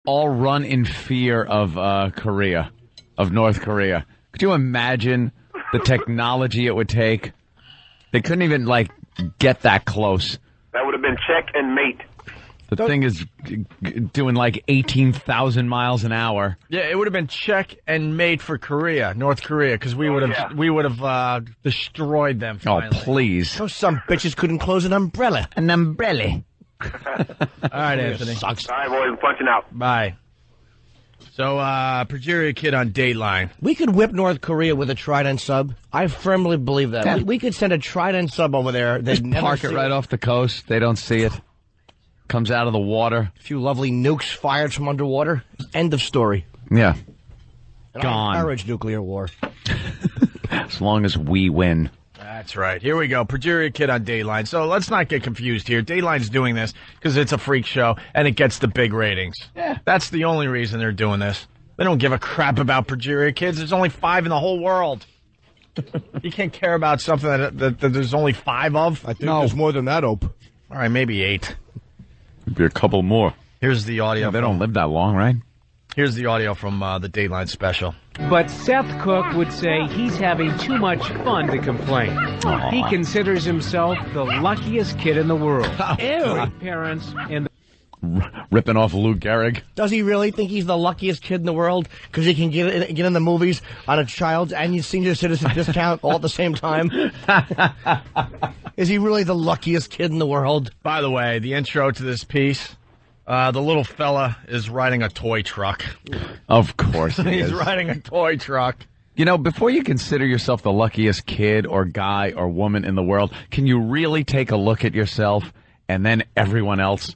all run in fear of North Korea. Could you imagine the technology it would take? They couldn't even, get that close. That would have been check and mate. The thing is doing 18,000 miles an hour. Yeah, it would have been check and mate for North Korea, because we would have destroyed them. Finally. Oh, please! Those some bitches couldn't close an umbrella. An umbrella. All right, Anthony. Sucks. All right, boys, I'm punching out. Bye. So, Progeria kid on Dateline. We could whip North Korea with a Trident sub. I firmly believe that. Yeah. We could send a Trident sub over there. Just park it right off the coast. They don't see it. Comes out of the water. A few lovely nukes fired from underwater. End of story. Yeah. Gone. I encourage nuclear war. As long as we win. That's right. Here we go. Progeria kid on Dateline. So let's not get confused here. Dateline's doing this because it's a freak show and it gets the big ratings. Yeah. That's the only reason they're doing this. They don't give a crap about Progeria kids. There's only 5 in the whole world. You can't care about something that there's only 5 of? I think there's more than that, Ope. All right, maybe 8. Maybe a couple more. Here's the audio. Yeah, they don't live that long, right? Here's the audio from the Dateline special. But Seth Cook would say he's having too much fun to complain. Aww. He considers himself the luckiest kid in the world. Ew. Great parents and Ripping off Lou Gehrig. Does he really think he's the luckiest kid in the world because he can get in the movies on a child's and senior citizen discount all at the same time? Is he really the luckiest kid in the world? By the way, the intro to this piece, the little fella is riding a toy truck. Of course he He's is. riding a toy truck. You know, before you consider yourself the luckiest kid or guy or woman in the world, can you really take a look at yourself and then everyone else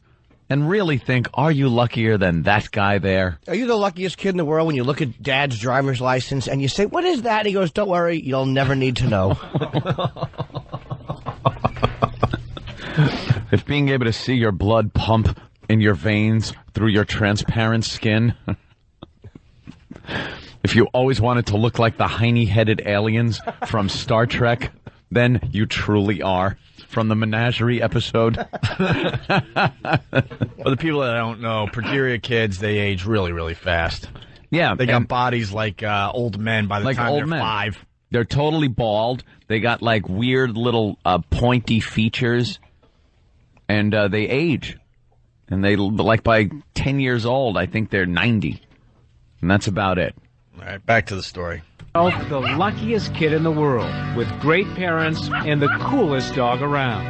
and really think, are you luckier than that guy there? Are you the luckiest kid in the world when you look at Dad's driver's license and you say, what is that? And he goes, don't worry, you'll never need to know. If being able to see your blood pump in your veins through your transparent skin, if you always wanted to look like the hiney-headed aliens from Star Trek, then you truly are. From the Menagerie episode. For the people that don't know, Progeria kids, they age really, really fast. Yeah. They got bodies like old men by the time they're 5. They're totally bald. They got weird little pointy features. And they age. And they, by 10 years old, I think they're 90. And that's about it. All right, back to the story. the luckiest kid in the world, with great parents and the coolest dog around.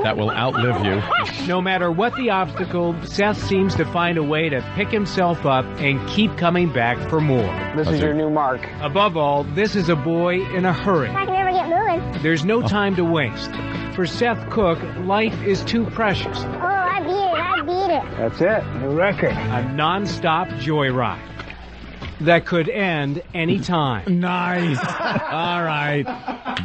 That will outlive you. No matter what the obstacle, Seth seems to find a way to pick himself up and keep coming back for more. This is your new mark. Above all, this is a boy in a hurry. I can never get moving. There's no time to waste. For Seth Cook, life is too precious. Oh, I beat it. That's it. New record. A non-stop joyride that could end any time. Nice. All right.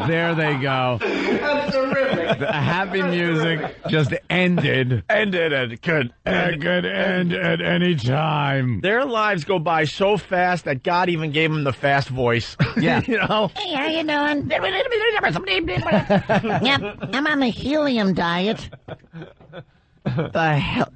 There they go. That's terrific. The happy music just ended. Ended and could End at any time. Their lives go by so fast that God even gave them the fast voice. Yeah. You know? Hey, how you doing? Yep, I'm on the helium diet. The hell?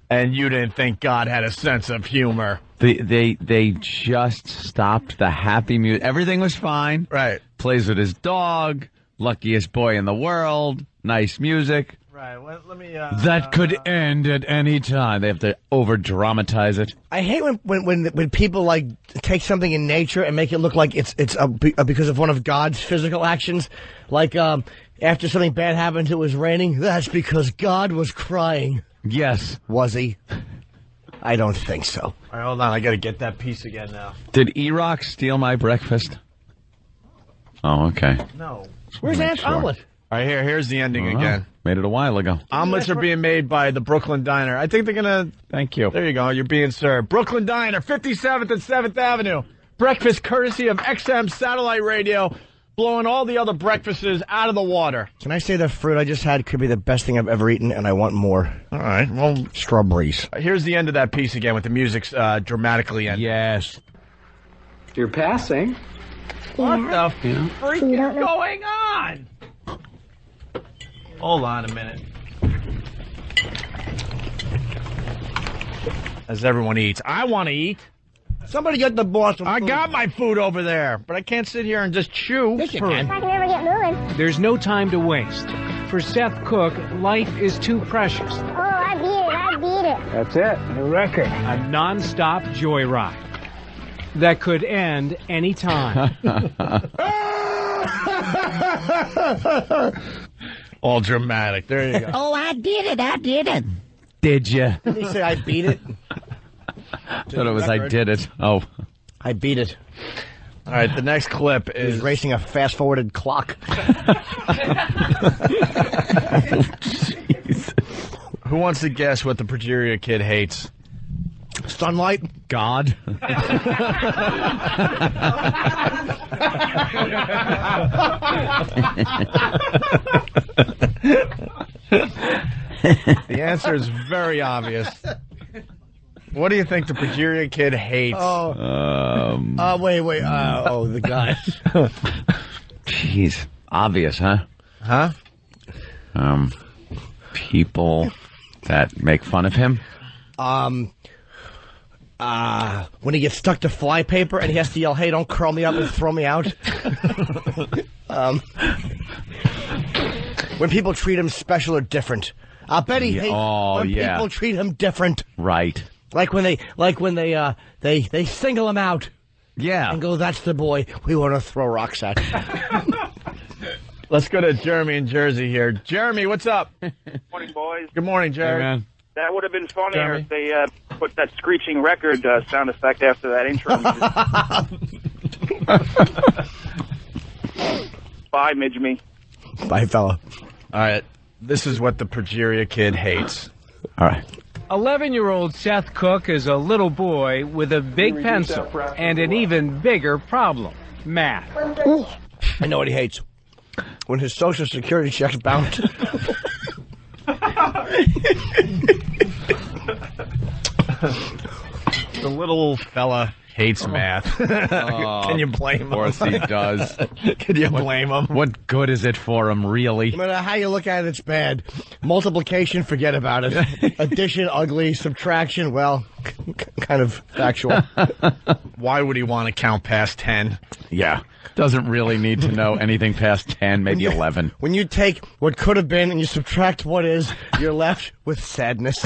And you didn't think God had a sense of humor. They just stopped the happy music. Everything was fine. Right. Plays with his dog. Luckiest boy in the world. Nice music. Right. Well, let me. That could end at any time. They have to over dramatize it. I hate when people like take something in nature and make it look like it's because of one of God's physical actions. Like after something bad happened, it was raining. That's because God was crying. Yes. Was he? I don't think so. All right, hold on. I got to get that piece again now. Did E-Rock steal my breakfast? Oh, okay. No. Where's Aunt's omelet? All right, here's the ending Oh, again. Made it a while ago. Omelets are being made by the Brooklyn Diner. I think they're going to... Thank you. There you go. You're being served. Brooklyn Diner, 57th and 7th Avenue. Breakfast courtesy of XM Satellite Radio, blowing all the other breakfasts out of the water. Can I say the fruit I just had could be the best thing I've ever eaten, and I want more? All right. Well, Strawberries. here's the end of that piece again with the music's dramatically ending. Yes. You're passing. What the freak is going on? Hold on a minute. as everyone eats. I want to eat. Somebody get the boss some I food. got my food over there, but I can't sit here and just chew. Yes, you for- can. I can never get moving. There's no time to waste. For Seth Cook, life is too precious. Oh, I beat it. I beat it. That's it. New record. A non-stop joyride that could end any time. All dramatic. There you go. Oh, I did it. Did you? Did he say I beat it? Thought it was I did it. Oh. I beat it. All right, the next clip He was is racing a fast-forwarded clock. who wants to guess what the Progeria kid hates? Sunlight. God. The answer is very obvious. What do you think the Progeria kid hates? Wait. The guy. Jeez. Obvious, huh? Huh? People that make fun of him. When he gets stuck to flypaper and he has to yell, "Hey, don't curl me up and throw me out." When people treat him special or different. I bet he hates when people treat him different. Right. Like when they single him out Yeah. and go, "That's the boy we want to throw rocks at." Let's go to Jeremy in Jersey here. Jeremy, what's up? Morning, boys. Good morning, Hey, Jeremy. man. That would have been funnier Jeremy? if they put that screeching record sound effect after that intro. Bye, Midge-me. Bye, fella. All right, this is what the Progeria kid hates. All right. 11-year-old Seth Cook is a little boy with a big pencil and an even bigger problem, math. I know what he hates. When his Social Security check's bounced. The little fella hates math. Can you blame him? Of course he does. Can you blame him? What good is it for him, really? No matter how you look at it, it's bad. Multiplication, forget about it. Addition, ugly. Subtraction, well, kind of factual. Why would he want to count past 10? Yeah. Doesn't really need to know anything past 10, maybe 11. When you take what could have been and you subtract what is, you're left with sadness.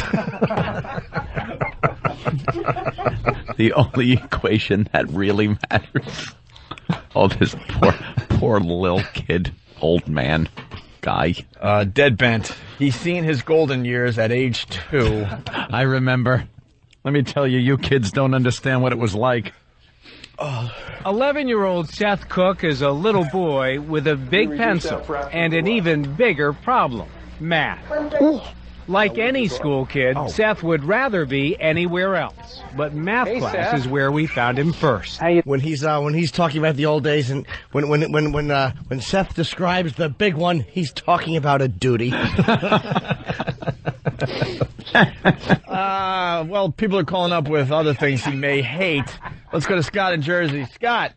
The only equation that really matters. Oh, this poor little kid, old man, guy. Dead bent. He's seen his golden years at age 2. I remember. Let me tell you, you kids don't understand what it was like. 11-year-old Seth Cook is a little boy with a big pencil and an even bigger problem, math. Like any school kid, Seth would rather be anywhere else, but math class is where we found him first. When he's talking about the old days, and when Seth describes the big one, he's talking about a duty. Well, people are calling up with other things he may hate. Let's go to Scott in Jersey. Scott.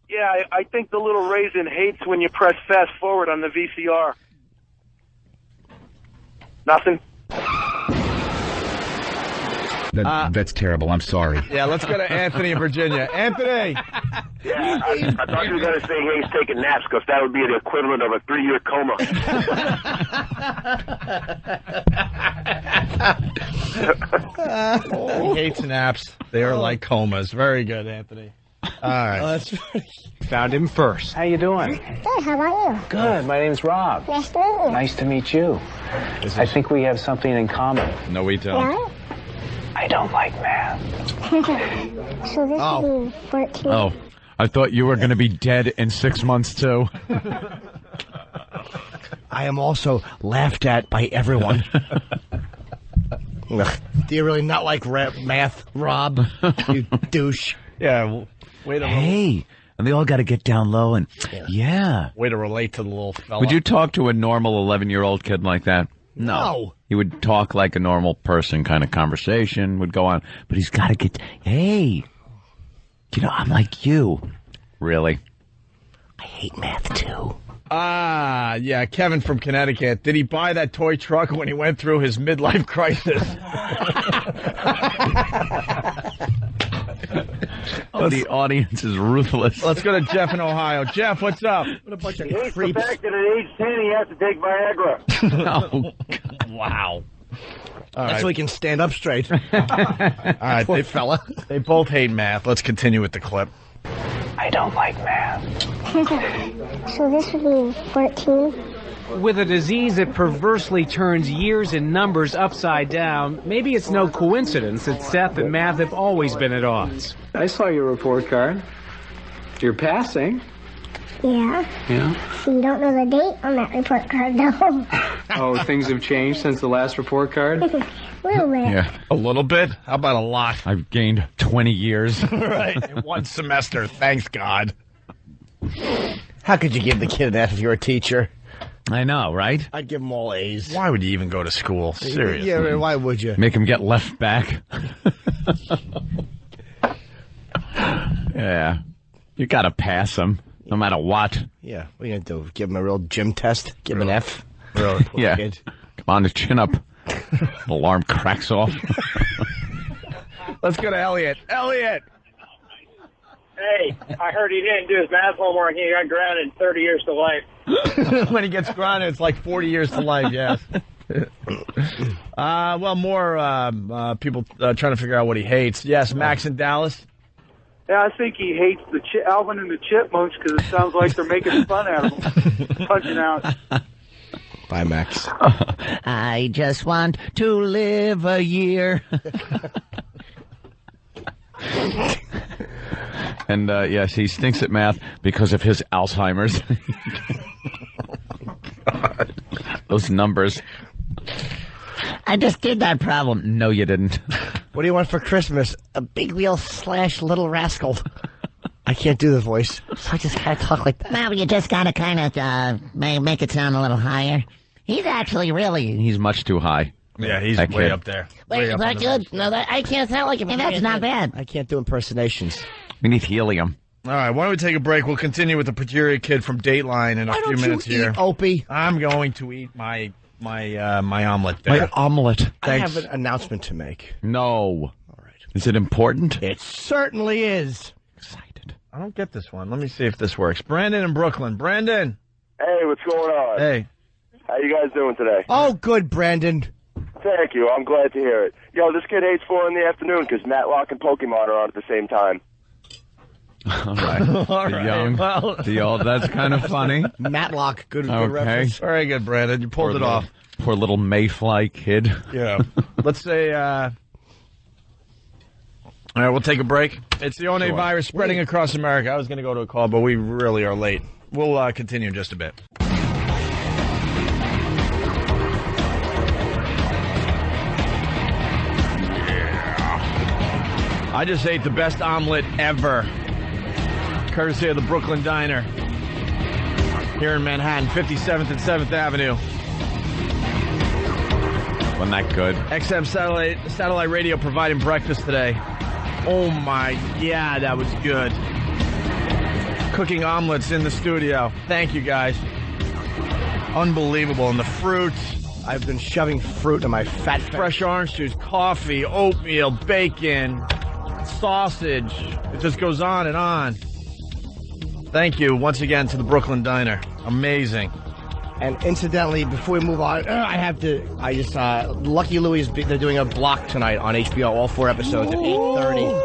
Yeah, I think the little raisin hates when you press fast forward on the VCR. Nothing? That's terrible. I'm sorry. Yeah, let's go to Anthony in Virginia. Anthony. Yeah, I thought you were going to say he hates taking naps because that would be the equivalent of a 3-year coma. He hates naps. They are like comas. Very good, Anthony. All right. That's funny. Found him first. How you doing? Good, how about you? Good. My name's Rob. Nice to meet you. Nice to meet you. I think we have something in common. No, we don't. Yeah? I don't like math. So this Oh. would be 14. Oh, I thought you were going to be dead in 6 months, too. I am also laughed at by everyone. Ugh. Do you really not like math, Rob? You douche. Yeah, way to, Hey, and they all got to get down low and, yeah. way to relate to the little fella. Would you talk to a normal 11-year-old kid like that? No. He would talk like a normal person, kind of conversation would go on. But he's got to get, hey, you know, I'm like you. Really? I hate math, too. Yeah, Kevin from Connecticut. Did he buy that toy truck when he went through his midlife crisis? The audience is ruthless. Let's go to Jeff in Ohio. Jeff, what's up? What a bunch of He hates the creeps. fact that at age 10 he has to take Viagra. Oh, wow. That's so he can stand up straight. All right, Poor fella. They both hate math. Let's continue with the clip. I don't like math. So this would be 14. With a disease that perversely turns years and numbers upside down, maybe it's no coincidence that Seth and math have always been at odds. I saw your report card. You're passing. Yeah. Yeah. So you don't know the date on that report card, though. Oh, things have changed since the last report card? A little bit. Yeah. A little bit? How about a lot? I've gained 20 years. Right. In one semester. Thanks, God. How could you give the kid an F if you're a teacher? I know, right? I'd give them all A's. Why would you even go to school? Seriously. Yeah, why would you? Make him get left back. Yeah. You gotta pass him, no matter what. Yeah, what are you going to do? Give him a real gym test? Give him an F? Really? Yeah. Kid. Come on, the chin up. Alarm cracks off. Let's go to Elliot. Elliot! Hey, I heard he didn't do his math homework and he got grounded 30 years to life. When he gets grounded, it's like 40 years to life, yes. Well, more people trying to figure out what he hates. Yes, Max in Dallas. Yeah, I think he hates the Alvin and the Chipmunks because it sounds like they're making fun out of him, punching out. Bye, Max. I just want to live a year. And, yes, he stinks at math because of his Alzheimer's. God. Those numbers. I just did that problem. No, you didn't. What do you want for Christmas? A big wheel / little rascal. I can't do the voice, so I just gotta talk like that. Well, you just gotta kind of make it sound a little higher. He's actually really... He's much too high. Yeah, he's That way kid. up there. Wait, Way is up that on the good? list. No, I can't sound like him. Hey, that's not bad. I can't do impersonations. We need helium. All right, why don't we take a break? We'll continue with the Progeria kid from Dateline in a Why few don't minutes you here. eat, Opie? I'm going to eat my omelet there. My omelet. I Thanks. have an announcement to make. No. All right. Is it important? It certainly is. Excited. I don't get this one. Let me see if this works. Brandon in Brooklyn. Brandon. Hey, what's going on? Hey. How you guys doing today? Oh, good, Brandon. Thank you. I'm glad to hear it. Yo, this kid hates 4 in the afternoon because Matlock and Pokemon are on at the same time. All right. All The right, young, well. the old, that's kind of funny. Matlock. Good Okay. reference. Very good, Brandon. You pulled it off. Poor little mayfly kid. Yeah. Let's say, all right, we'll take a break. It's the One virus spreading across America. I was going to go to a call, but we really are late. We'll continue in just a bit. I just ate the best omelet ever. Courtesy of the Brooklyn Diner. Here in Manhattan, 57th and 7th Avenue. Wasn't that good? XM satellite radio providing breakfast today. Oh my God, that was good. Cooking omelets in the studio. Thank you, guys. Unbelievable. And the fruits. I've been shoving fruit in my fat Fresh orange juice, coffee, oatmeal, bacon, sausage. It just goes on and on. Thank you once again to the Brooklyn Diner. Amazing. And incidentally, before we move on, Lucky Louie they're doing a block tonight on HBO, all 4 episodes at 8:30.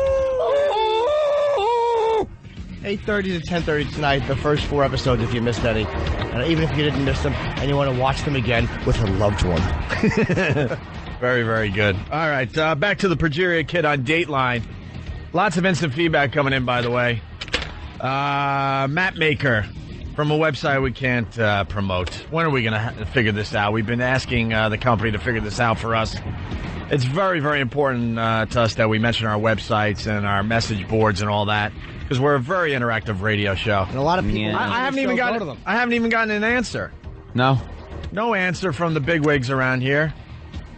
8:30 to 10:30 tonight, the first 4 episodes if you missed any. And even if you didn't miss them and you want to watch them again with a loved one. Very, very good. All right, back to the Progeria kid on Dateline. Lots of instant feedback coming in, by the way. Map Maker from a website we can't promote. When are we going to figure this out? We've been asking the company to figure this out for us. It's very, very important to us that we mention our websites and our message boards and all that, because we're a very interactive radio show. And a lot of people... Yeah. I haven't even gotten an answer. No? No answer from the bigwigs around here.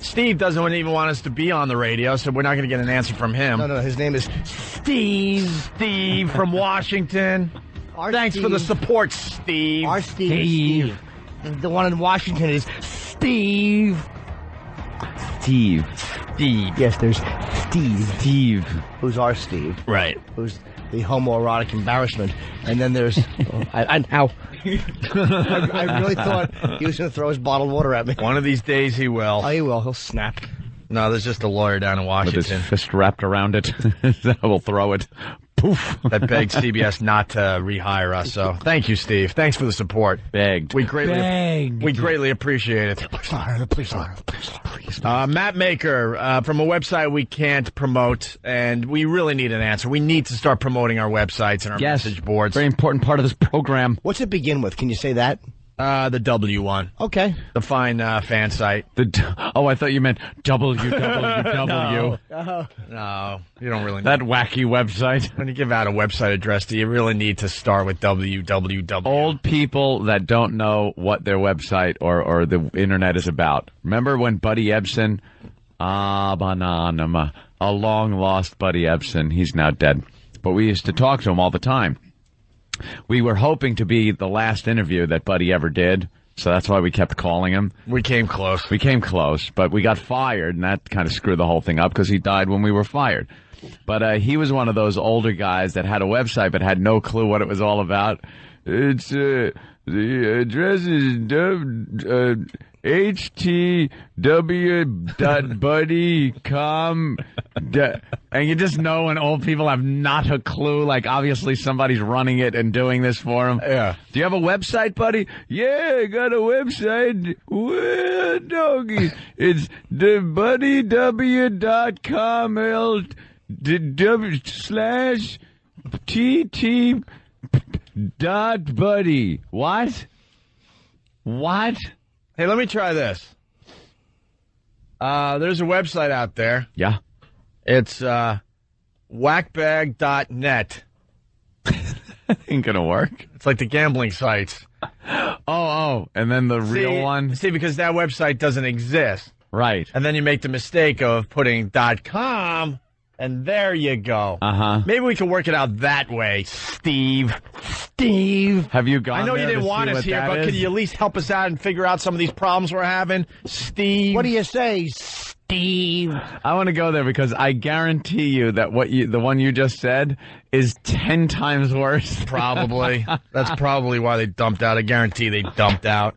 Steve doesn't even want us to be on the radio, so we're not going to get an answer from him. No, his name is Steve from Washington. Thanks for the support, Steve. Our Steve. The one in Washington is Steve. Steve. Yes, there's Steve. Steve. Who's our Steve. Right. Who's the homoerotic embarrassment. And then there's... I really thought he was going to throw his bottled water at me. One of these days he will. Oh, he will. He'll snap. No, there's just a lawyer down in Washington. With his fist wrapped around it. We'll throw it. Poof. That begged CBS not to rehire us. So thank you, Steve. Thanks for the support. Begged. We greatly appreciate it. Please. Map Maker from a website we can't promote, and we really need an answer. We need to start promoting our websites and our message boards. Very important part of this program. What's it begin with? Can you say that? The W one. Okay. The fine fan site. I thought you meant www. No, you don't really need that wacky website. When you give out a website address, do you really need to start with www? Old people that don't know what their website or the internet is about. Remember when Buddy Ebsen, a long-lost Buddy Ebsen, he's now dead, but we used to talk to him all the time. We were hoping to be the last interview that Buddy ever did, so that's why we kept calling him. We came close, but we got fired, and that kind of screwed the whole thing up because he died when we were fired. But he was one of those older guys that had a website but had no clue what it was all about. It's the address is htw.buddy.com. And you just know when old people have not a clue, like obviously somebody's running it and doing this for them. Yeah. Do you have a website, buddy? Yeah, I got a website. Well, doggy. It's buddy.w/tt.buddy. What? Hey, let me try this. There's a website out there. Yeah. It's whackbag.net. Ain't gonna work. It's like the gambling sites. Oh, and then the real one? See, because that website doesn't exist. Right. And then you make the mistake of putting .com, and there you go. Uh-huh. Maybe we can work it out that way, Steve. Have you gone I know there you didn't to want see us what here, that but is? could you at least help us out and figure out some of these problems we're having? Steve. What do you say, Steve? I want to go there because I guarantee you that the one you just said is 10 times worse. Probably. That's probably why they dumped out. I guarantee they dumped out.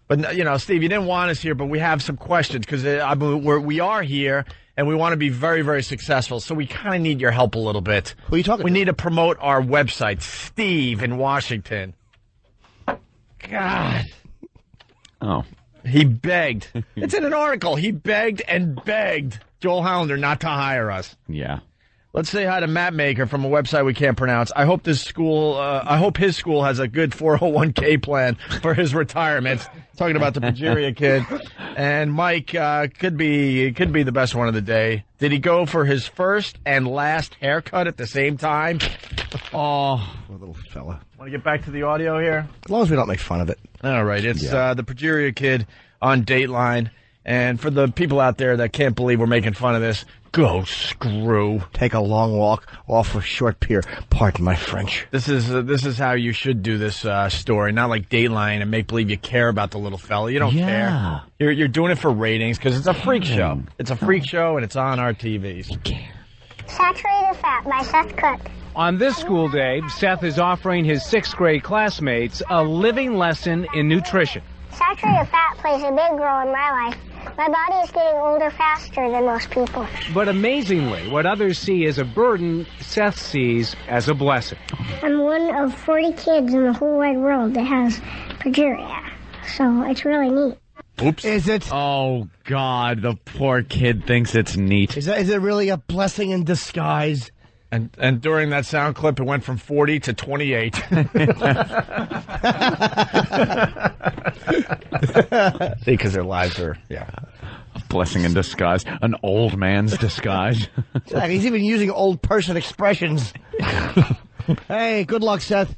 But, you know, Steve, you didn't want us here, but we have some questions because we are here and we want to be very, very successful. So we kind of need your help a little bit. Who are you talking to? We need to promote our website, Steve in Washington. God. Oh. He begged. It's in an article. He begged and begged Joel Hollander not to hire us. Yeah. Let's say hi to Map Maker from a website we can't pronounce. I hope his school has a good 401k plan for his retirement. Talking about the Progeria kid. And Mike could be the best one of the day. Did he go for his first and last haircut at the same time? Oh, poor little fella. Want to get back to the audio here? As long as we don't make fun of it. All right. It's the Progeria kid on Dateline. And for the people out there that can't believe we're making fun of this, go screw. Take a long walk off for a short pier. Pardon my French. This is how you should do this story, not like Dateline and make believe you care about the little fella. You don't care. You're doing it for ratings because it's a freak show. It's a freak show and it's on our TVs. Saturated Fat by Seth Cook. On this school day, Seth is offering his 6th grade classmates a living lesson in nutrition. Saturated fat plays a big role in my life. My body is getting older faster than most people. But amazingly, what others see as a burden, Seth sees as a blessing. I'm one of 40 kids in the whole wide world that has progeria, so it's really neat. Oops. Is it? Oh, God, the poor kid thinks it's neat. Is it really a blessing in disguise? And during that sound clip, it went from 40 to 28. See, because their lives are, a blessing in disguise. An old man's disguise. He's even using old person expressions. Hey, good luck, Seth.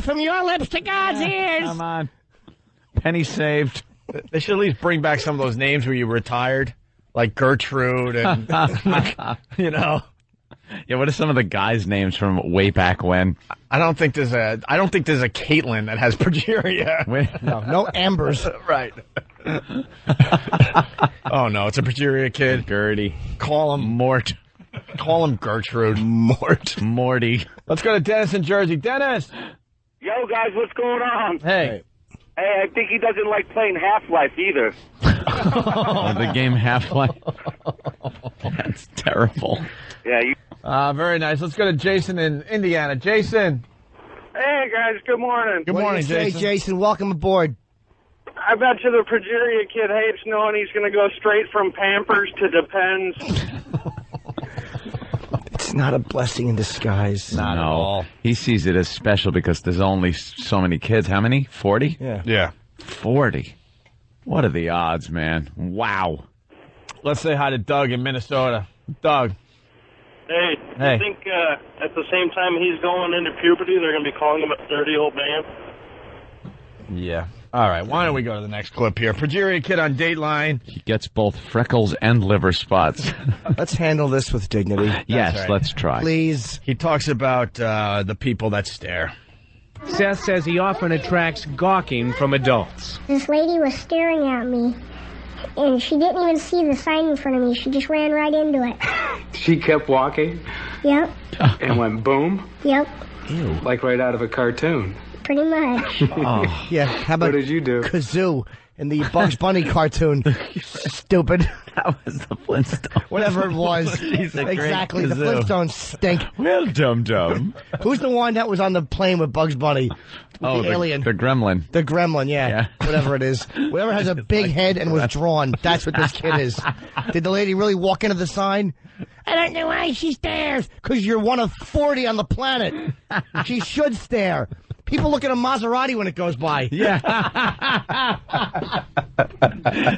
From your lips to God's ears. Come on. Penny saved. They should at least bring back some of those names where you retired, like Gertrude and, you know. Yeah, what are some of the guys' names from way back when? I don't think there's a Caitlin that has progeria. No Ambers. Right. Oh no, it's a progeria kid. Gertie. Call him Mort. Call him Gertrude. Morty. Let's go to Dennis in Jersey. Dennis! Yo, guys, what's going on? Hey. Hey, I think he doesn't like playing Half-Life either. Oh, the game Half-Life. That's terrible. Yeah, you... Very nice. Let's go to Jason in Indiana. Jason! Hey, guys, good morning. Good morning, Jason. Hey, Jason, welcome aboard. I bet you the Progeria kid hates knowing he's going to go straight from Pampers to Depends. It's not a blessing in disguise. Not at all. He sees it as special because there's only so many kids. How many? 40? Yeah. 40. What are the odds, man? Wow. Let's say hi to Doug in Minnesota. Doug. Hey, I think at the same time he's going into puberty, they're going to be calling him a dirty old man. Yeah. All right, why don't we go to the next clip here? Progeria kid on Dateline. He gets both freckles and liver spots. Let's handle this with dignity. Yes, right. let's try. Please. He talks about the people that stare. Seth says he often attracts gawking from adults. This lady was staring at me, and she didn't even see the sign in front of me. She just ran right into it. She kept walking Yep, and went boom, yep, like right out of a cartoon. pretty much. Yeah, how about What did you do? Kazoo in the Bugs Bunny cartoon? Stupid. That was the Flintstones. Whatever it was. Exactly. The Flintstones stink. Well, dum-dum. Who's the one that was on the plane with Bugs Bunny? Oh, the alien. The gremlin. The gremlin, yeah. Whatever it is. Whatever has a big head and was drawn. That's what this kid is. Did the lady really walk into the sign? I don't know why she stares. Because you're one of 40 on the planet. She should stare. People look at a Maserati when it goes by. Yeah.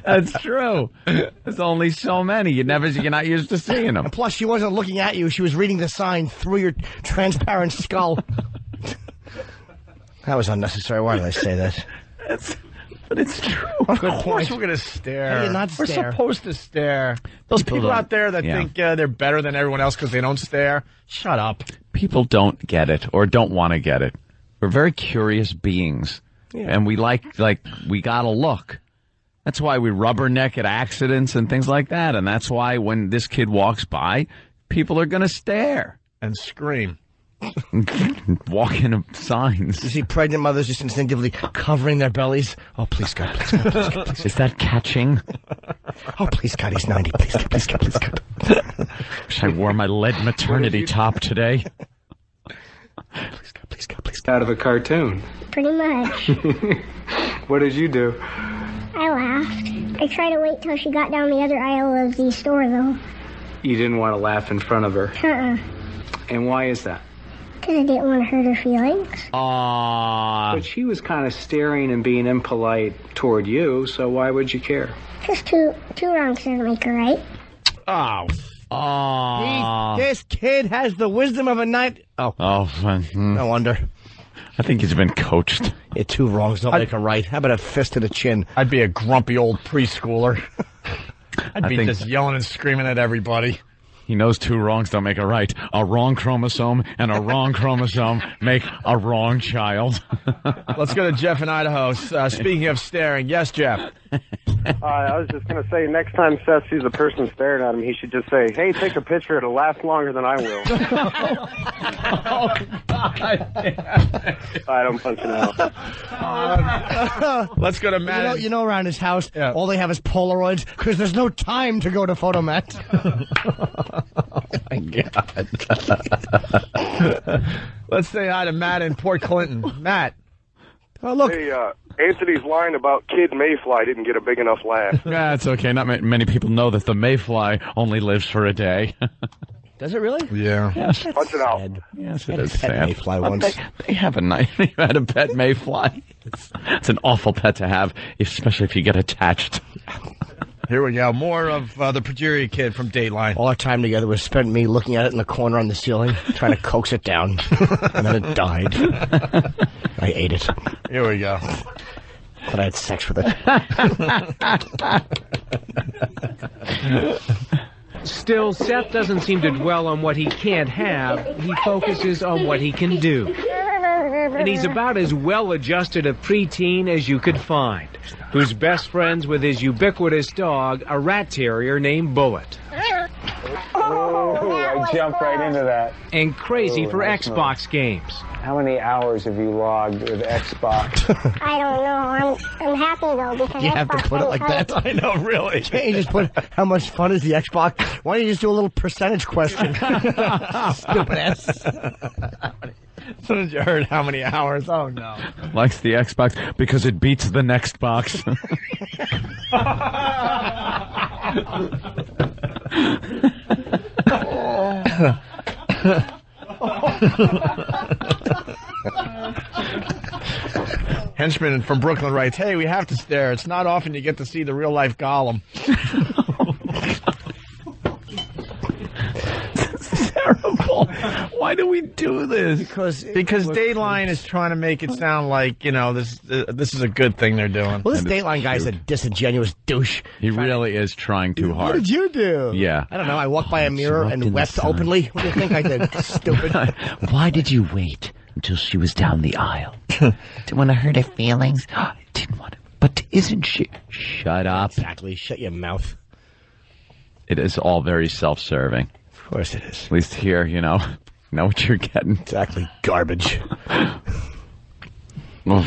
That's true. There's only so many. You're not used to seeing them. And plus, she wasn't looking at you. She was reading the sign through your transparent skull. That was unnecessary. Why did I say that? But it's true. Of course we're going to stare. How do you not We're stare? supposed to stare. Those people out there that think they're better than everyone else because they don't stare, shut up. People don't get it or don't want to get it. We're very curious beings. Yeah. And we we gotta look. That's why we rubberneck at accidents and things like that. And that's why when this kid walks by, people are gonna stare. And scream. Walk into signs. You see pregnant mothers just instinctively covering their bellies. Oh, please, God, please, God, please, God, please. Is that catching? Oh, please, God, he's 90. Please, God, please, God, please, God. Wish I wore my lead maternity top today. Please, God, please, God, please, God. Out of a cartoon. Pretty much. What did you do? I laughed. I tried to wait till she got down the other aisle of the store, though. You didn't want to laugh in front of her. And why is that? Because I didn't want to hurt her feelings. But she was kind of staring and being impolite toward you, so why would you care? Just two wrongs doesn't make a right. This kid has the wisdom of a knight. No wonder. I think he's been coached. Yeah, two wrongs don't make a right. How about a fist to the chin? I'd be a grumpy old preschooler. I'd be just yelling and screaming at everybody. He knows two wrongs don't make a right. A wrong chromosome and a wrong chromosome make a wrong child. Let's go to Jeff in Idaho. Speaking of staring, yes, Jeff. I was just going to say, next time Seth sees a person staring at him, he should just say, hey, take a picture. It'll last longer than I will. Oh, God. I don't punch it out. Let's go to Matt. You know, around his house, all they have is Polaroids because there's no time to go to Photomat. Oh, my God. Let's say hi to Matt in Port Clinton. Matt. Oh, look. Hey, Anthony's line about Kid Mayfly didn't get a big enough laugh. That's okay. Not many people know that the mayfly only lives for a day. Does it really? Yeah. Yes. Punch it out. Yes, I it had is a pet sad. mayfly once. They have a nice. You had a pet mayfly. It's an awful pet to have, especially if you get attached. Here we go. More of the Progeria kid from Dateline. All our time together was spent me looking at it in the corner on the ceiling, trying to coax it down, and then it died. I ate it. Here we go. But I had sex with it. Still, Seth doesn't seem to dwell on what he can't have. He focuses on what he can do. And he's about as well-adjusted a preteen as you could find, who's best friends with his ubiquitous dog, a rat terrier named Bullet. Oh, I jumped right into that. And crazy for nice Xbox games. How many hours have you logged with Xbox? I don't know. I'm happy though because You Xbox have to put it like that. I know, really. Can't you just put how much fun is the Xbox? Why don't you just do a little percentage question? Stupid ass. As soon as you heard how many hours, oh no. Likes the Xbox because it beats the next box. Henchman from Brooklyn writes, "Hey, we have to stare. It's not often you get to see the real life Gollum." Terrible. Why do we do this? Because Dateline is trying to make it sound like, you know, this is a good thing they're doing. Well, this Dateline guy's a disingenuous douche. He really is trying too hard. What did you do? Yeah. I don't know. I walked by a mirror and wept openly. What do you think I did? Stupid. Why did you wait until she was down the aisle? Didn't want to hurt her feelings. Didn't want to. But isn't she? Shut up. Exactly. Shut your mouth. It is all very self-serving. Of course it is. At least here, you know what you're getting. Exactly. Garbage. Okay. All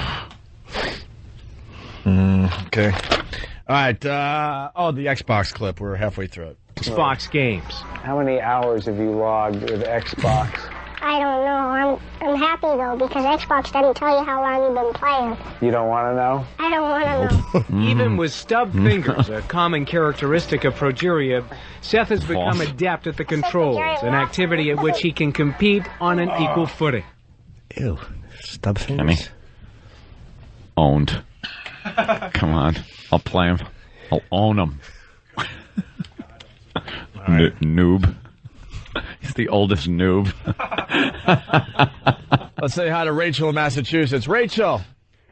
right. The Xbox clip. We're halfway through it. Xbox games. How many hours have you logged with Xbox? I don't know. I'm happy though because Xbox doesn't tell you how long you've been playing. You don't want to know? I don't want to know. Even with stubbed fingers, a common characteristic of Progeria, Seth has become adept at the controls, an activity at which he can compete on an equal footing. Ew. Stub fingers. Owned. Come on. I'll play him. I'll own him. Right. Noob. He's the oldest noob. Let's say hi to Rachel in Massachusetts. Rachel.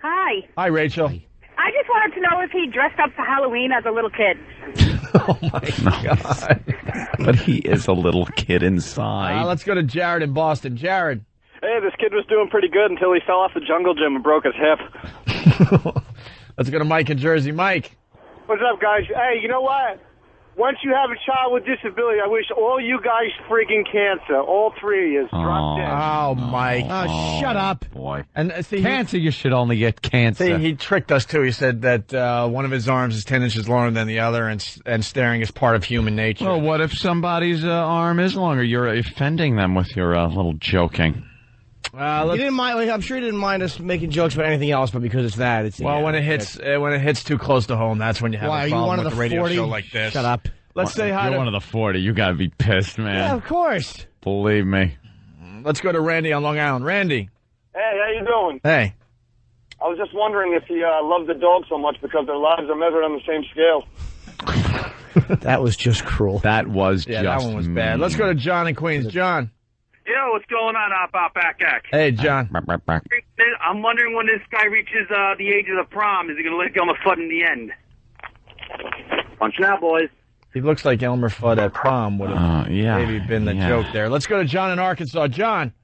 Hi. Hi, Rachel. I just wanted to know if he dressed up for Halloween as a little kid. Oh, my God. But he is a little kid inside. Let's go to Jared in Boston. Jared. Hey, this kid was doing pretty good until he fell off the jungle gym and broke his hip. Let's go to Mike in Jersey. Mike. What's up, guys? Hey, you know what? Once you have a child with disability, I wish all you guys freaking cancer. All three of you. Drop dead. Oh, Mike. Oh, shut up. Boy. And see, cancer, you should only get cancer. See, he tricked us, too. He said that one of his arms is 10 inches longer than the other, and staring is part of human nature. Well, what if somebody's arm is longer? You're offending them with your little joking. You didn't mind. I'm sure you didn't mind us making jokes about anything else, but because it's that, it's when it hits too close to home, that's when you have a problem with a radio 40? show like this. Shut up. Let's say hi. You're one of the 40. You got to be pissed, man. Yeah, of course. Believe me. Let's go to Randy on Long Island. Randy. Hey, how you doing? Hey. I was just wondering if he loved the dog so much because their lives are measured on the same scale. That was just cruel. That was that just one was bad. Let's go to John in Queens. John. Yo, what's going on out back? Hey, John. I'm wondering when this guy reaches the age of the prom, is he going to lick Elmer Fudd in the end? Punch now, boys. He looks like Elmer Fudd at prom would have maybe been the joke there. Let's go to John in Arkansas. John.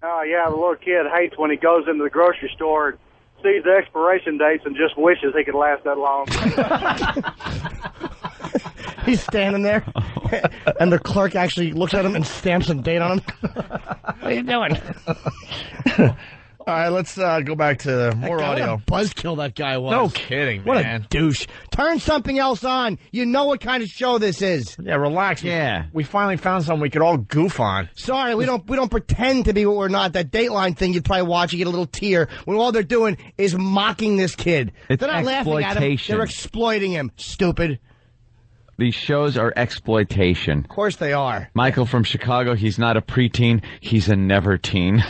Oh, yeah, the little kid hates when he goes into the grocery store, sees the expiration dates, and just wishes he could last that long. He's standing there, and the clerk actually looks at him and stamps a date on him. What are you doing? All right, let's go back to more audio. What a buzzkill that guy was. No kidding, man. What a douche. Turn something else on. You know what kind of show this is. Yeah, relax. Yeah. We finally found something we could all goof on. Sorry, we don't pretend to be what we're not. That Dateline thing you'd probably watch, you get a little tear, when all they're doing is mocking this kid. It's They're not laughing at him. exploitation. They're exploiting him. Stupid. These shows are exploitation. Of course they are. Michael from Chicago, he's not a preteen, he's a never-teen.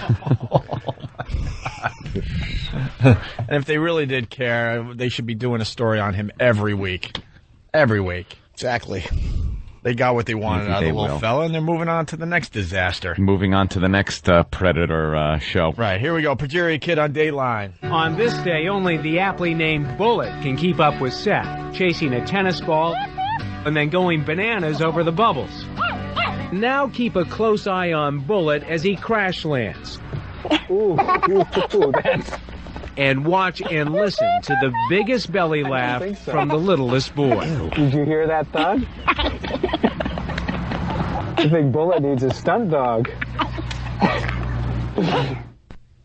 And if they really did care, they should be doing a story on him every week. Every week. Exactly. They got what they wanted out of the little will. fella, and they're moving on to the next disaster. Moving on to the next Predator show. Right, here we go. Progeria Kid on Dateline. On this day, only the aptly named Bullet can keep up with Seth, chasing a tennis ball and then going bananas over the bubbles. Now keep a close eye on Bullet as he crash lands. And watch and listen to the biggest belly laugh from the littlest boy. Did you hear that thud? I think Bullet needs a stunt dog.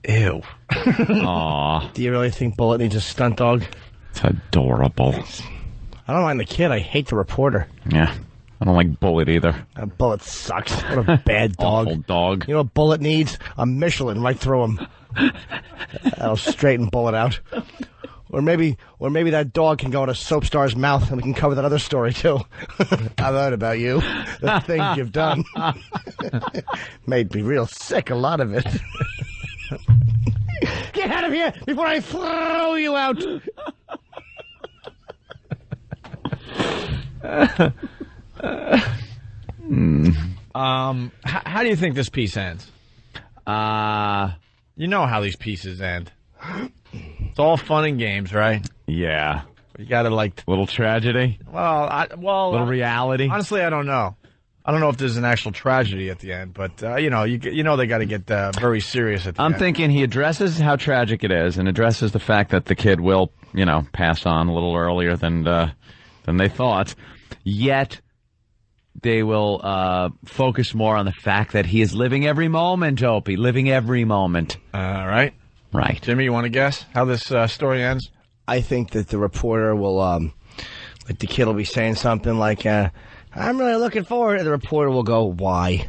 Ew. Aw. Do you really think Bullet needs a stunt dog? It's adorable. I don't mind the kid. I hate the reporter. Yeah. I don't like Bullet either. Bullet sucks. What a bad dog. Awful dog. You know what Bullet needs? A Michelin right through him. That'll straighten Bullet out. Or maybe that dog can go in a soap star's mouth and we can cover that other story too. I've heard about you. The things you've done. Made me real sick, a lot of it. Get out of here before I throw you out. How do you think this piece ends? You know how these pieces end. It's all fun and games, right? Yeah. You gotta little tragedy. Little reality. Honestly, I don't know. I don't know if there's an actual tragedy at the end, but you know they got to get very serious at the end. I'm thinking he addresses how tragic it is and addresses the fact that the kid will, pass on a little earlier than they thought. Yet they will focus more on the fact that he is living every moment, Opie, living every moment. Right. Right. Jimmy, you want to guess how this story ends? I think that the reporter will, like the kid will be saying something like, I'm really looking forward, and the reporter will go, why?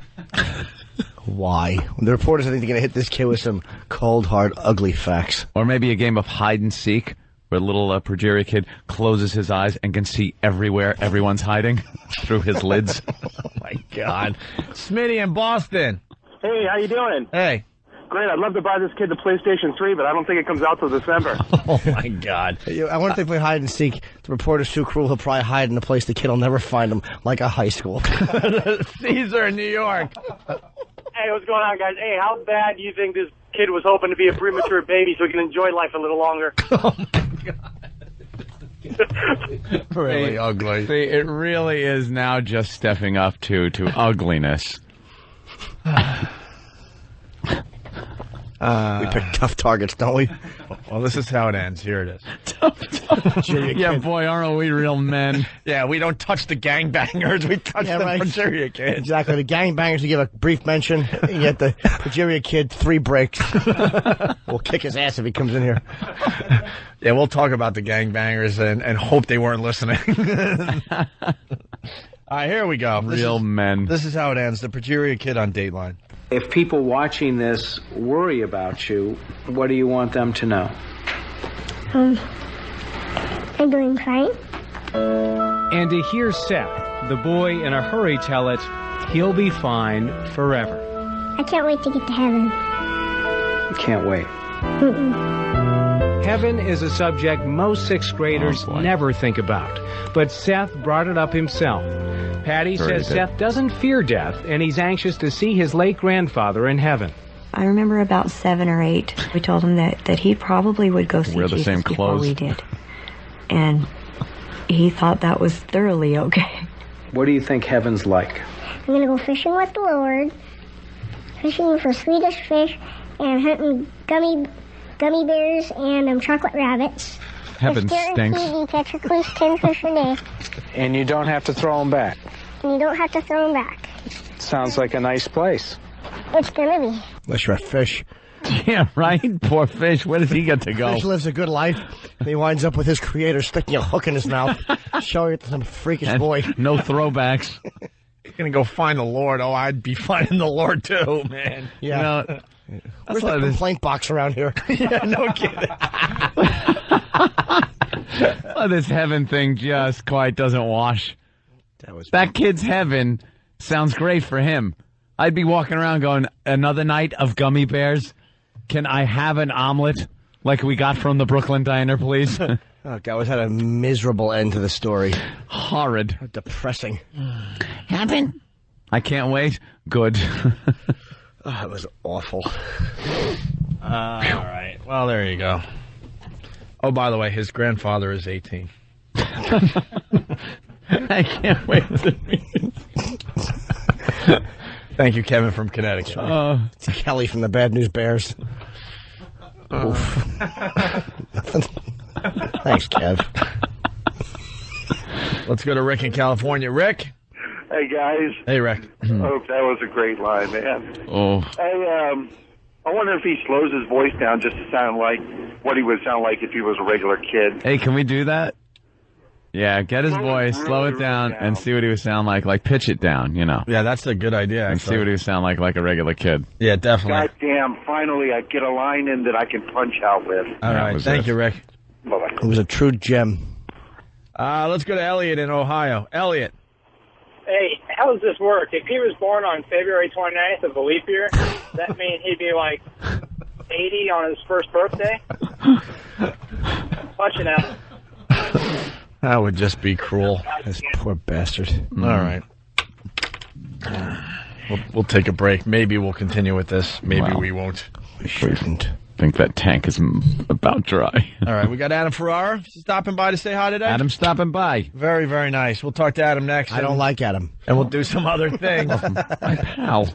Why? The reporters, I think, they're going to hit this kid with some cold, hard, ugly facts. Or maybe a game of hide and seek where a little Progeria kid closes his eyes and can see everywhere everyone's hiding through his lids. Oh, my God. Smitty in Boston. Hey, how you doing? Hey. Great. I'd love to buy this kid the PlayStation 3, but I don't think it comes out till December. Oh, my God. I wonder if they play hide and seek. The reporter's too cruel. He'll probably hide in a place the kid will never find him, like a high school. Caesar in New York. Hey, what's going on, guys? Hey, how bad do you think this kid was hoping to be a premature baby so he can enjoy life a little longer? Oh, my God. Really ugly. See, it really is now just stepping up to ugliness. We pick tough targets, don't we? Well, this is how it ends. Here it is. Yeah, boy, aren't we real men? Yeah, we don't touch the gangbangers. We touch the Progeria kids. Exactly. The gangbangers, we give a brief mention, and yet the Progeria kid, 3 breaks. We'll kick his ass if he comes in here. Yeah, we'll talk about the gangbangers and hope they weren't listening. All right, here we go. Real men. This is how it ends. The Progeria kid on Dateline. If people watching this worry about you, what do you want them to know? I'm doing fine. And to hear Seth, the boy in a hurry, tell it, he'll be fine forever. I can't wait to get to heaven. Can't wait. Heaven is a subject most 6th graders never think about, but Seth brought it up himself. Patty says Seth doesn't fear death, and he's anxious to see his late grandfather in heaven. I remember about 7 or 8, we told him that he probably would go see Jesus before we did. And he thought that was thoroughly okay. What do you think heaven's like? I'm going to go fishing with the Lord, fishing for Swedish fish, and hunting gummy bears and chocolate rabbits. Heaven stinks. You catch at least 10 fish a day. And you don't have to throw them back. And you don't have to throw them back. Sounds like a nice place. It's gonna be. Unless you're a fish. Yeah, right? Poor fish. Where does he get to go? Fish lives a good life, and he winds up with his creator sticking a hook in his mouth, showing it to some freakish boy. No throwbacks. He's going to go find the Lord. Oh, I'd be finding the Lord too, man. Yeah. Where's the complaint box around here? Yeah, no kidding. Oh, this heaven thing just quite doesn't wash. That kid's heaven sounds great for him. I'd be walking around going, another night of gummy bears? Can I have an omelet like we got from the Brooklyn Diner, please? Oh, God, always had a miserable end to the story. Horrid. Depressing. Heaven? I can't wait. Good. Oh, it was awful. All right. Well, there you go. Oh, by the way, his grandfather is 18. I can't wait to meet. Thank you, Kevin from Connecticut. It's Kelly from the Bad News Bears. Oof. Thanks, Kev. Let's go to Rick in California. Rick? Hey, guys. Hey, Rick. Oh, that was a great line, man. Oh. Hey, I wonder if he slows his voice down just to sound like what he would sound like if he was a regular kid. Hey, can we do that? Yeah, get his voice, slow it down, and see what he would sound like. Like, pitch it down, you know. Yeah, that's a good idea, And see what he would sound like a regular kid. Yeah, definitely. God damn, finally I get a line in that I can punch out with. All right, thank you, Rick. Bye-bye. It was a true gem. Let's go to Elliot in Ohio. Elliot. Hey, how does this work? If he was born on February 29th of a leap year, that means he'd be like 80 on his first birthday? Punch it out. That would just be cruel. This poor bastard. All right. We'll take a break. Maybe we'll continue with this. Maybe we won't. We shouldn't. I think that tank is about dry. All right, we got Adam Ferrara stopping by to say hi today. Adam stopping by. Very, very nice. We'll talk to Adam next. I don't like Adam. And we'll do some other things. My pal.